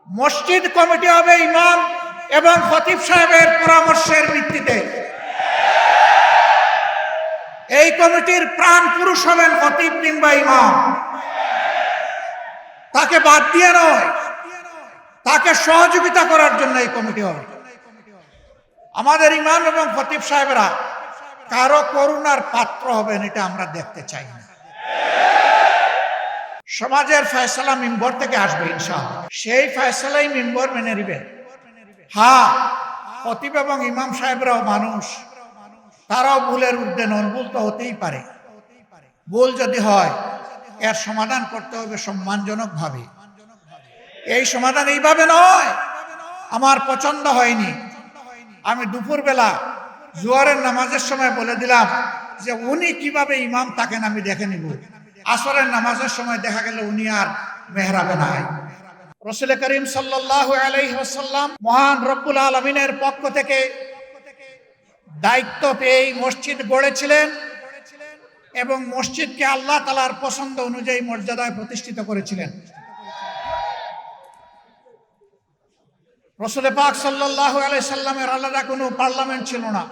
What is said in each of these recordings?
মসজিদ কমিটি হবে ইমাম এবং খতিব সাহেবের পরামর্শের ভিত্তিতে। এই কমিটির প্রাণ পুরুষ হবেন খতিব কিংবা ইমাম। তাকে বাদ দিয়ে নয়, তাকে সহযোগিতা করার জন্য এই কমিটি হবে। আমাদের ইমাম এবং খতিব সাহেবরা কারো করুণার পাত্র হবেন, এটা আমরা দেখতে চাই না। সমাজের ফয়সালা মিম্বর থেকে আসবে ইনশাআল্লাহ, সেই ফয়সালাই মিম্বর মেনে নিবে। হ্যাঁ, খতিব এবং ইমাম সাহেবরাও মানুষ, তারাও ভুলের ঊর্ধ্বে নন, ভুল তো হতেই পারে। ভুল যদি হয় এর সমাধান করতে হবে সম্মানজনক ভাবে। এই সমাধান এইভাবে নয়, আমার পছন্দ হয়নি, আমি দুপুরবেলা জোয়ারের নামাজের সময় বলে দিলাম যে উনি কিভাবে ইমাম থাকেন আমি দেখে নিব। আসরের নামাজের সময় দেখা গেল উনি আর মেহরাবে নাই। রাসূল করিম সাল্লাল্লাহু আলাইহি ওয়াসাল্লাম মহান রব্বুল আলামিনের পক্ষ থেকে দায়িত্ব পেয়ে মসজিদ গড়েছিলেন এবং মসজিদকে আল্লাহ তাআলার পছন্দ অনুযায়ী মর্যাদায় প্রতিষ্ঠিত করেছিলেন। রাসূল পাক সাল্লাল্লাহু আলাইহি সাল্লামের আলাদা কোনো পার্লামেন্ট ছিল না,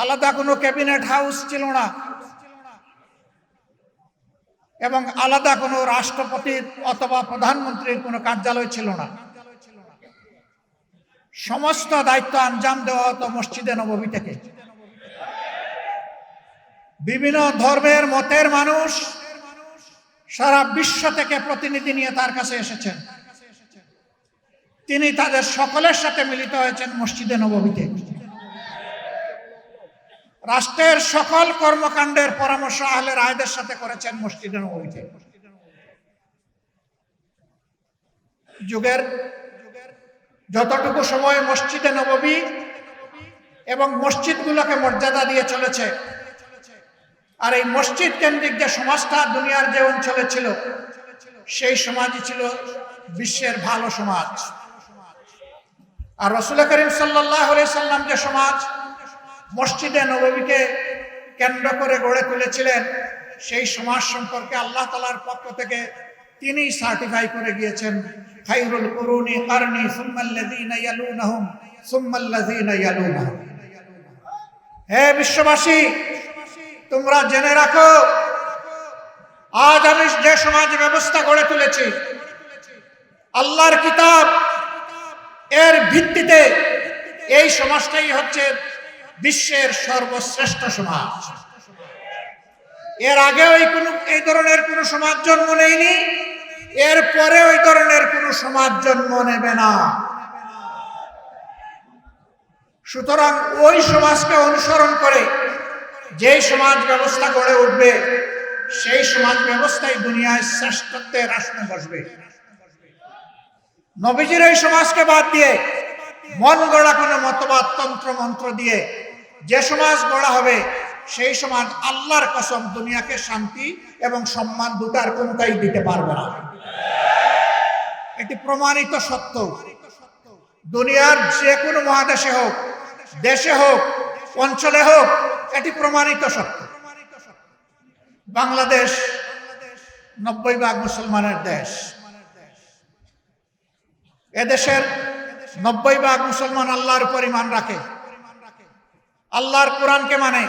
আলাদা কোনো ক্যাবিনেট হাউস ছিল না, এবং আলাদা কোনো রাষ্ট্রপতির অথবা প্রধানমন্ত্রীর কোনো কার্যালয় ছিল না। সমস্ত দায়িত্ব আঞ্জাম দেওয়া হতো মসজিদে নববী থেকে। বিভিন্ন ধর্মের মতের মানুষ সারা বিশ্ব থেকে প্রতিনিধি নিয়ে তার কাছে এসেছেন। তিনি তাদের সকলের সাথে মিলিত হয়েছেন মসজিদে নববীতে। রাষ্ট্রের সকল কর্মকাণ্ডের পরামর্শ আহলে রায়দের সাথে করেছেন মসজিদে নববীতে। যুগের যতটুকু সময় মসজিদে নববী এবং মসজিদগুলোকে মর্যাদা দিয়ে চলেছে, আর এই মসজিদ কেন্দ্রিক যে সমাজটা দুনিয়ার যে অঞ্চলে ছিল, সেই সমাজই ছিল বিশ্বের ভালো সমাজ। আর রাসূল করিম সাল্লাল্লাহু আলাইহি সাল্লাম যে সমাজ মসজিদে নববীকে কেন্দ্র করে গড়ে তুলেছিলেন, সেই সমাজ সম্পর্কে আল্লাহ তাআলার পক্ষ থেকে তিনি সার্টিফাই করে গিয়েছেন, খায়রুল কুরুনি কারনি সুম্মাল্লাযীনা ইয়ালুনাহুম সুম্মাল্লাযীনা ইয়ালুনাহুম। হে বিশ্ববাসী, তোমরা জেনে রাখো, আজ আমি যে সমাজ ব্যবস্থা গড়ে তুলেছি আল্লাহর কিতাব এর ভিত্তিতে, এই সমাজটাই হচ্ছে বিশ্বের সর্বশ্রেষ্ঠ সমাজ। এর আগে এই ধরনের কোন সমাজ জন্ম নেয়নি, এর পরে ওই ধরনের কোন সমাজ জন্ম নেবে না। সুতরাং ওই সমাজকে অনুসরণ করে যেই সমাজ ব্যবস্থা গড়ে উঠবে, সেই সমাজ ব্যবস্থায় দুনিয়ায় শ্রেষ্ঠত্বের আসনে বসবে। নবীজির এই সমাজকে বাদ দিয়ে মন গড়া কোনো মতবাদ তন্ত্র মন্ত্র দিয়ে যে সমাজ গড়া হবে, সেই সমাজ আল্লাহর কসম দুনিয়াকে শান্তি এবং সম্মান দুটার কোনটাই দিতে পারবে না। এটি প্রমাণিত সত্য। দুনিয়ার যে কোনো মহাদেশে হোক, দেশে হোক, অঞ্চলে হোক, এটি প্রমাণিত সত্য। বাংলাদেশ 90% মুসলমানের দেশ। এদেশের 90% মুসলমান আল্লাহর উপর ঈমান রাখে, আল্লাহর কোরআনকে মানে,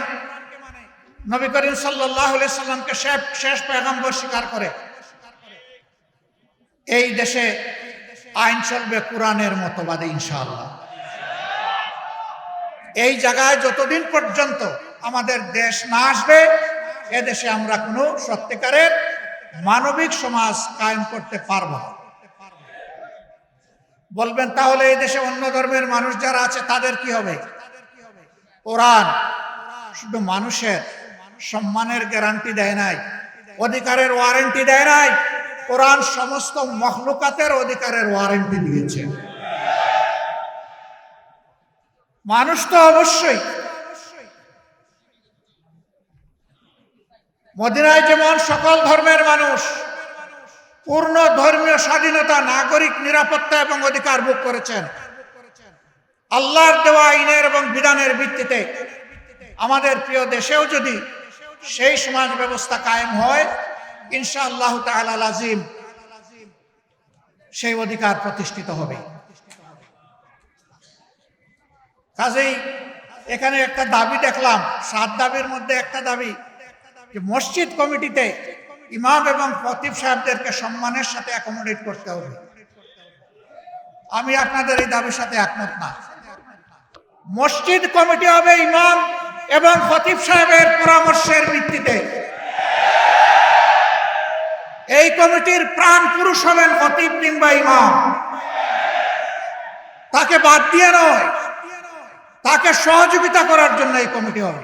নবী করিম সাল্লাল্লাহু আলাইহি সাল্লামকে শেষ পয়গম্বর স্বীকার করে। এই দেশে আইন চলবে কোরআনের মতবাদে ইনশাআল্লাহ। এই জায়গায় যতদিন পর্যন্ত আমাদের দেশ না আসবে, এদেশে আমরা কোনো সত্যিকারের মানবিক সমাজ কায়েম করতে পারব না। বলবেন তাহলে এই দেশে অন্য ধর্মের মানুষ যারা আছে তাদের কি হবে? কোরআন শুধু মানুষের সম্মানের গ্যারান্টি দেয় নাই, অধিকারের ওয়ারেন্টি দেয় নাই, কোরআন সমস্ত মখলুকাতের অধিকারের ওয়ারেন্টি দিয়েছে। মানুষ তো অবশ্যই, মদিনায় যেমন সকল ধর্মের মানুষ পূর্ণ ধর্মীয় স্বাধীনতা, নাগরিক নিরাপত্তা এবং অধিকার ভোগ করেছেন, আল্লাহর দেওয়া আইনের এবং বিধানের ভিত্তিতে আমাদের প্রিয় দেশেও যদি সেই সমাজ ব্যবস্থা কায়েম হয়, ইনশাআল্লাহ তাআলা লাজিম সেই অধিকার প্রতিষ্ঠিত হবে। কাজেই এখানে একটা দাবি দেখলাম, 7 দাবির মধ্যে একটা দাবি যে মসজিদ কমিটিতে ইমাম এবং খতিব সাহেবদেরকে সম্মানের সাথে অ্যাকোমোডেট করতে হবে। আমি আপনাদের এই দাবির সাথে একমত না। মসজিদ কমিটি হবে ইমাম এবং খতিব সাহেবের পরামর্শের ভিত্তিতে। এই কমিটির প্রাণ পুরুষ হবেন খতিব কিংবা ইমাম। তাকে বাদ দিয়ে নয়, তাকে সহযোগিতা করার জন্য এই কমিটি হবে।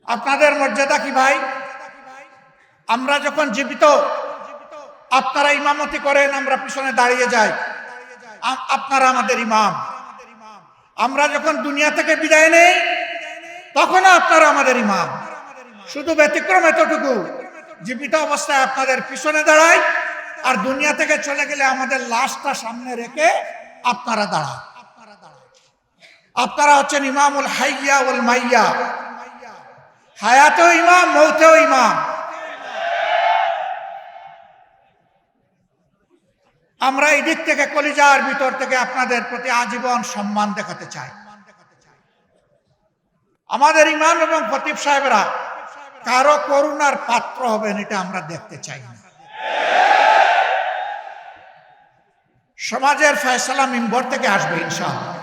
আপনাদের মর্যাদা কি ভাই? আমরা যখন জীবিত আপনারা ইমামতি করেন, আমরা পিছনে দাঁড়িয়ে যাই, আপনারা আমাদের ইমাম। আমরা যখন দুনিয়া থেকে বিদায় নেই তখনও আপনারা আমাদের ইমাম। শুধু ব্যতিক্রম এতটুকু, জীবিত অবস্থায় আপনাদের পিছনে দাঁড়াই, আর দুনিয়া থেকে চলে গেলে আমাদের লাশটা সামনে রেখে আপনারা দাঁড়ান। আপনারা হচ্ছেন ইমামুল হাইয়া ওয়াল মাইয়া, হায়াতেও ইমাম, মৌতেও ইমাম। আমরা এই দিক থেকে কলিজার ভিতর থেকে আপনাদের প্রতি আজীবন সম্মান দেখাতে চাই। আমাদের ইমাম এবং খতিব সাহেবরা কারো করুণার পাত্র হবেন এটা আমরা দেখতে চাই না। সমাজের ফয়সালা মিম্বর থেকে আসবে ইনশাআল্লাহ।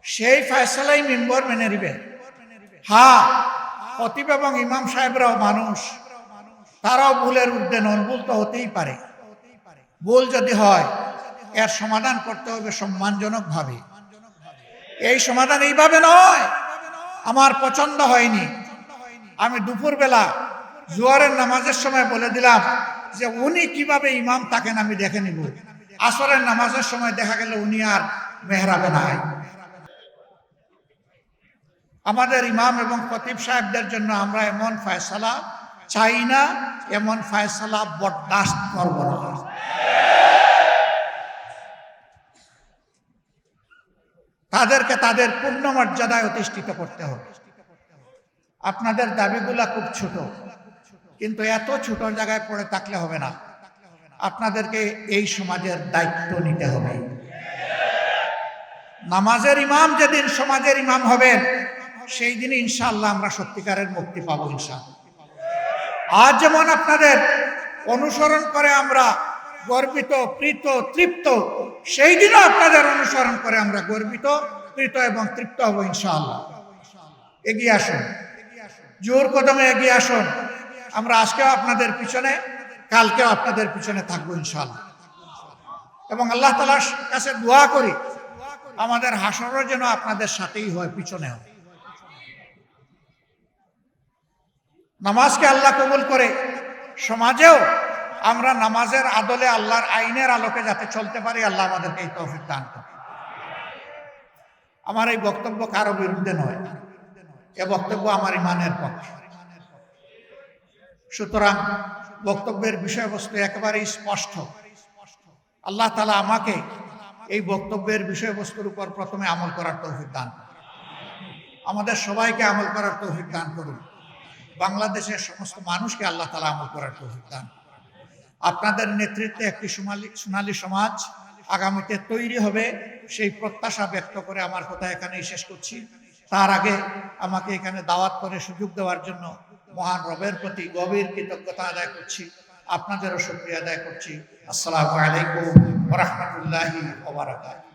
সেই ফয়সালাই মিম্বর মেনে নিবে। হ্যাঁ, খতিব এবং ইমাম সাহেবরাও মানুষ, তারাও ভুলের ঊর্ধ্বে নন, ভুল তো হতেই পারে। ভুল যদি হয় এর সমাধান করতে হবে সম্মানজনক ভাবে। এই সমাধান এইভাবে নয়, আমার পছন্দ হয়নি, আমি দুপুরবেলা জোহরের নামাজের সময় বলে দিলাম যে উনি কিভাবে ইমাম থাকেন আমি দেখে নিব। আসরের নামাজের সময় দেখা গেল উনি আর মেহরাবে নাই। আমাদের ইমাম এবং খতিব সাহেবদের জন্য আমরা এমন ফয়সালা চাই না, এমন ফয়সালা বরদাস্ত করব না। তাদেরকে তাদের পূর্ণ মর্যাদায় অধিষ্ঠিত করতে হবে। আপনাদের দাবিগুলা খুব ছোট, কিন্তু এত ছোট জায়গায় পড়ে থাকলে হবে না। আপনাদেরকে এই সমাজের দায়িত্ব নিতে হবে। নামাজের ইমাম যেদিন সমাজের ইমাম হবেন সেই দিনই ইনশাআল্লাহ আমরা সত্যিকারের মুক্তি পাবো ইনশাআল্লাহ। আজ যেমন আপনাদের অনুসরণ করে আমরা গর্বিত, প্রীত, তৃপ্ত, সেই দিনও আপনাদের অনুসরণ করে আমরা গর্বিত, প্রীত এবং তৃপ্ত হব ইনশাআল্লাহ। এগিয়ে আসুন, জোর কদমে এগিয়ে আসুন। আমরা আজকেও আপনাদের পিছনে, কালকেও আপনাদের পিছনে থাকবো ইনশাআল্লাহ। এবং আল্লাহ তাআলার কাছে দোয়া করি আমাদের হাসরও যেন আপনাদের সাথেই হয়, পিছনে হয়। নামাজকে আল্লাহ কবুল করে সমাজেও আমরা নামাজের আদলে, আল্লাহর আইনের আলোকে যাতে চলতে পারি, আল্লাহ আমাদেরকে এই তৌফিক দান করে। আমার এই বক্তব্য কারো বিরুদ্ধে নয়, এ বক্তব্য আমার ইমানের পক্ষে। সুতরাং বক্তব্যের বিষয়বস্তু একেবারেই স্পষ্ট। আল্লাহ তাআলা আমাকে এই বক্তব্যের বিষয়বস্তুর উপর প্রথমে আমল করার তৌফিক দান করুন। আমাদের সবাইকে আমল করার তৌফিক দান করুন। বাংলাদেশের সমস্ত মানুষকে আল্লাহ তাআলা আমল করার তৌফিক দান করুন। আপনাদের নেতৃত্বে একটি সোনালী সমাজ আগামীতে তৈরি হবে, সেই প্রত্যাশা ব্যক্ত করে আমার কথা এখানেই শেষ করছি। তার আগে আমাকে এখানে দাওয়াত করে সুযোগ দেওয়ার জন্য মহান রবের প্রতি গভীর কৃতজ্ঞতা আদায় করছি। আপনাদেরও শুকরিয়া আদায় করছি। আসসালামু আলাইকুম ওয়া রাহমাতুল্লাহি ওয়া বারাকাতুহু।